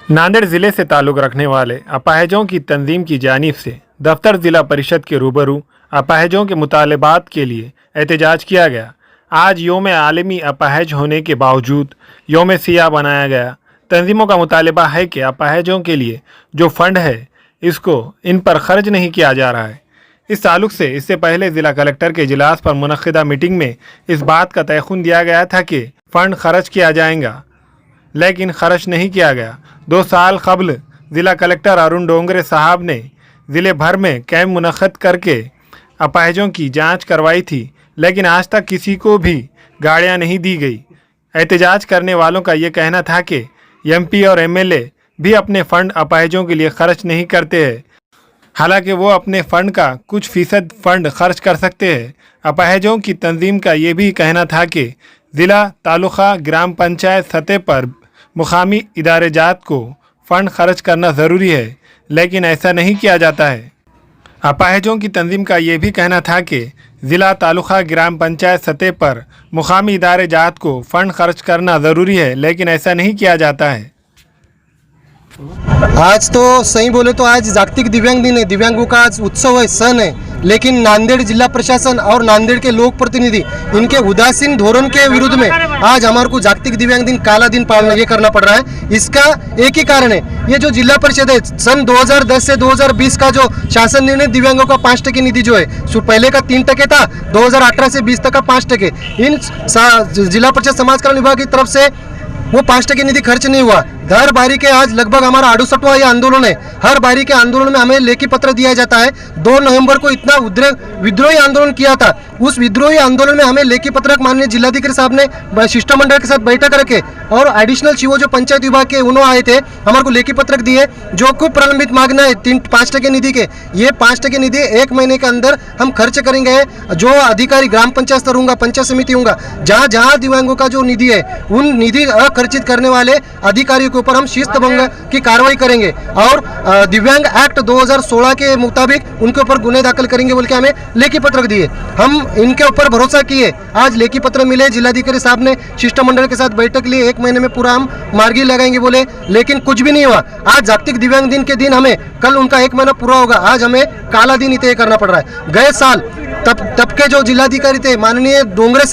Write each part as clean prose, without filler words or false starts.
नांदेड़ जिले से ताल्लुक़ रखने वाले अपाहिजों की तंजीम की जानिब से दफ्तर ज़िला परिषद के रूबरू अपाहिजों के मुतालबात के लिए एहतजाज किया गया। आज योम आलमी अपाहिज होने के बावजूद योम सियाह बनाया गया। तंजीमों का मुतालबा है कि अपाहिजों के लिए जो फ़ंड है इसको इन पर खर्च नहीं किया जा रहा है। इस ताल्लुक़ से इससे पहले ज़िला कलेक्टर के इजलास पर मुनक़िदा मीटिंग में इस बात का तयख़ुन दिया गया था कि फ़ंड खर्च किया जाएगा, लेकिन खर्च नहीं किया गया। 2 साल कबल ज़िला कलेक्टर अरुण डोंगरे साहब ने ज़िले भर में कैंप मुनक़्क़द करके अपाहिजों की जांच करवाई थी, लेकिन आज तक किसी को भी गाड़ियां नहीं दी गई। एहतजाज करने वालों का ये कहना था कि एमपी और एमएलए भी अपने फ़ंड अपाहिजों के लिए खर्च नहीं करते हैं, हालांकि वो अपने फ़ंड का कुछ फ़ीसद फ़ंड खर्च कर सकते हैं। अपाहिजों की तंजीम का ये भी कहना था कि ज़िला, तालुका, ग्राम पंचायत सतह पर मुकामी इदारे जात को फ़ंड खर्च करना ज़रूरी है, लेकिन ऐसा नहीं किया जाता है। अपाहिजों की तंजीम का ये भी कहना था कि ज़िला, तालुका, ग्राम पंचायत सतह पर मुकामी इदारे जात को फ़ंड खर्च करना ज़रूरी है, लेकिन ऐसा नहीं किया जाता है। आज तो सही बोले तो आज जागतिक दिव्यांग दिन है, दिव्यांगों का आज उत्सव है, सन है, लेकिन नांदेड़ जिला प्रशासन और नांदेड़ के लोक प्रतिनिधि इनके उदासीन धोरण के विरुद्ध में आज हमारे को जागतिक दिव्यांग दिन, काला दिन पालना ये करना पड़ रहा है। इसका एक ही कारण है, ये जो जिला परिषद है सन 2010 से 2020 का जो शासन निर्णय दिव्यांगों का 5% निधि जो है, पहले का 3% था, 2018 से 20 तक का 5%। इन जिला परिषद समाज कल्याण विभाग की तरफ से वो 5% निधि खर्च नहीं हुआ। हर बारी के आज लगभग हमारा 68वां ये आंदोलन है। हर बारी के आंदोलन में हमें लेखी पत्र दिया जाता है। 2 नवंबर को इतना विद्रोही आंदोलन किया था, उस विद्रोही आंदोलन में हमें लेखी पत्रक माननीय जिलाधिकारी साहब ने शिष्टमंडल के साथ बैठक रखे और एडिशनल सीओ जो पंचायत विभाग के उन्होंने आए थे, हमारे को लेखी पत्रक दिए जो कुछ प्रलंबित मांगना है 5% निधि के। ये 5% निधि 1 महीने के अंदर हम खर्च करेंगे। जो अधिकारी ग्राम पंचायत स्तर होगा, पंचायत समिति होगा, जहाँ जहाँ दिव्यांगों का जो निधि है उन निधि अखर्चित करने वाले अधिकारियों के ऊपर हम शिस्त भंग की कार्रवाई करेंगे और दिव्यांग एक्ट 2016 के मुताबिक उनके ऊपर गुने दाखिल करेंगे बोल के हमें लेखी पत्रक दिए। हम इनके ऊपर भरोसा किए, आज लेखी पत्र मिले, जिलाधिकारी साहब ने शिष्टमंडल के साथ बैठक ली, 1 महीने में पूरा हम मार्गी लगाएंगे बोले, लेकिन कुछ भी नहीं हुआ। आज जागतिक दिव्यांग दिन के दिन हमें कल उनका 1 महीना पूरा होगा, आज हमें काला दिन तय करना पड़ रहा है। गए साल तब के जो जिलाधिकारी थे माननीय डोंगरे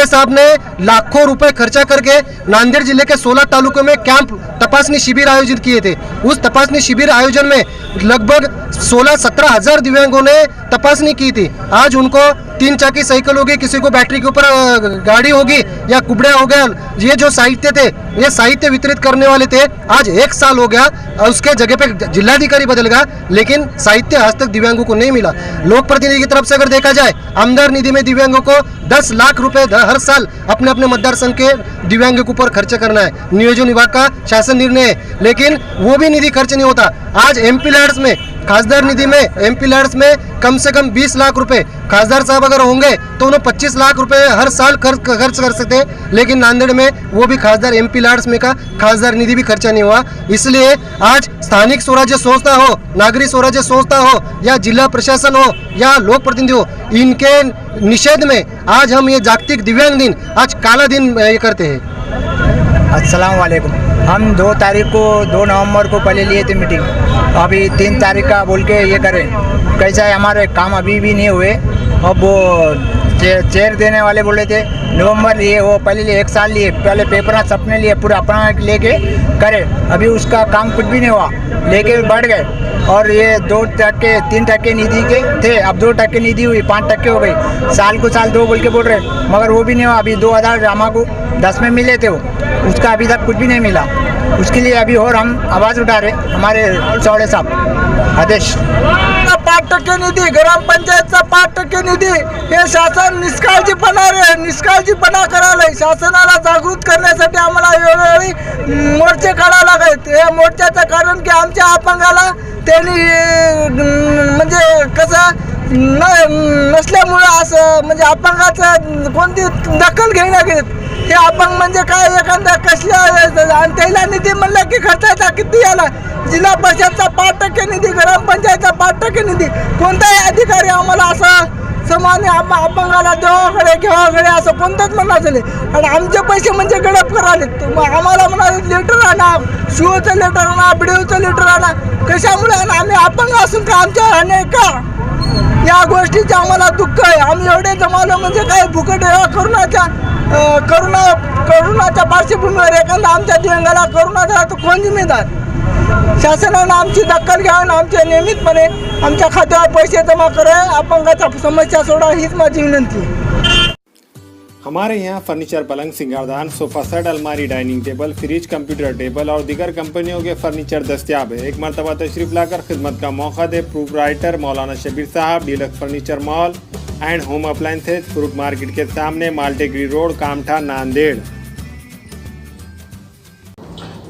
साहब ने लाखों रुपए खर्चा करके नांदेड़ जिले के 16 तालुकों में कैंप तपासनी शिविर आयोजित किए थे। उस तपासनी शिविर आयोजन में लगभग 16-17 हजार दिव्यांगों ने तपासनी की थी। आज उनको 3 चक्की साइकिल होगी, किसी को बैटरी के ऊपर गाड़ी होगी या कुबड़ा हो गया, ये जो साहित्य थे ये साहित्य वितरित करने वाले थे। आज 1 साल हो गया, उसके जगह पे जिलाधिकारी बदल गया, लेकिन साहित्य आज तक दिव्यांगों को नहीं मिला। लोक प्रतिनिधि की तरफ से अगर देखा जाए, आमदार निधि में दिव्यांगों को 10 लाख रुपए हर साल अपने अपने मतदार संघ के दिव्यांगों के ऊपर खर्च करना है, नियोजन विभाग का शासन निर्णय है, लेकिन वो भी निधि खर्च नहीं होता। आज एमपी लैड्स में, खासदार निधि में, एमपी लैड्स में कम से कम 20 लाख रुपए खासदार साहब अगर होंगे तो उन्हें 25 लाख रुपए हर साल खर्च कर सकते हैं, लेकिन नांदेड़ में वो भी खासदार एमपी लैड्स में का खासदार निधि भी खर्चा नहीं हुआ। इसलिए आज स्थानिक स्वराज्य संस्था हो, नागरिक स्वराज्य संस्था हो या जिला प्रशासन हो या लोक प्रतिनिधि हो, इनके निषेध में आज हम ये जागतिक दिव्यांग दिन, आज काला दिन ये करते हैं। अस्सलाम वालेकुम। हम 2 तारीख को 2 नवंबर को पहले लिए थे मीटिंग, अभी 3 तारीख का बोल के ये करें। कैसा है, हमारे काम अभी भी नहीं हुए। अब वो चेयर देने वाले बोले थे नवंबर लिए, वो पहले लिए 1 साल लिए, पहले पेपर सपने लिए पूरा अपना लेके करे, अभी उसका काम कुछ भी नहीं हुआ, लेके बढ़ गए। और ये 2-3% निधि के थे, अब 2% निधि हुई, 5% हो गई। साल को साल 2 बोल के बोल रहे, मगर वो भी नहीं हुआ। अभी 2000 रामा को 10 में मिले थे, वो उसका अभी तक कुछ भी नहीं मिला। उसके लिए अभी और हम आवाज़ उठा रहे, हमारे चौड़े साहब आदेश 5% निधी, ग्रामपंचायतचा 5% निधी हे शासन निष्काळजीपणा करायला, शासनाला जागृत करण्यासाठी आम्हाला वेळोवेळी मोर्चे काढावे लागत। हे मोर्चाचं कारण की आमच्या अपंगाला त्यांनी म्हणजे कसं नसल्यामुळं असं म्हणजे अपंगाचं कोणती दखल घेणं घेत, हे अपंग म्हणजे काय एखादा कसल्या आणि त्याला निधी म्हणलं की खर्चाचा किती आला। जिल्हा परिषदचा 5% निधी, ग्रामपंचायतचा 5% निधी, कोणताही अधिकारी आम्हाला असा समाने अपंगाला देवाकडे घेवाकडे असं कोणतंच म्हणणार झाले. आणि आमचे पैसे म्हणजे गडप कराले. आम्हाला म्हणाले लेटर आणा, शिवचं लेटर आणा, बिडीओचं लेटर आणा. कशामुळे आणा? आम्ही अपंग असून का आमच्या अन्याय का? या गोष्टीचे आम्हाला दुःख आहे. आम्ही एवढे जमावलं म्हणजे काय भुकट करोनाच्या पार्श्वभूमीवर एखादा आमच्या दिव्यांगाला करोना झाला तर कोण जिम्मेदार? शासनानं आमची दखल घ्यावी, आमच्या नियमितपणे आमच्या खात्यावर पैसे जमा करा, अपंगाच्या समस्या सोडा, हीच माझी विनंती आहे. हमारे यहाँ फर्नीचर, पलंग, सिंगारदान, सोफा सेट, अलमारी, dining table, fridge, computer table और दीगर कंपनियों के फर्नीचर दस्तियाब है. एक मरतबा तशरीफ लाकर खिदमत का मौका दे. प्रोपराइटर मौलाना शबीर साहब, deluxe furniture mall and home appliances, fruit market के सामने, माल्टेगिरी रोड, कामठा, नांदेड़.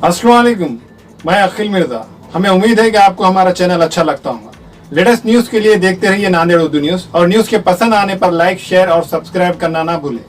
अस्सलाम वालेकुम, मैं अखिल मिर्जा. हमें उम्मीद है कि आपको हमारा चैनल अच्छा लगता होगा. लेटेस्ट न्यूज के लिए देखते रहिए नांदेड़ उर्दू न्यूज, और न्यूज के पसंद आने पर लाइक, शेयर और सब्सक्राइब करना ना भूलें.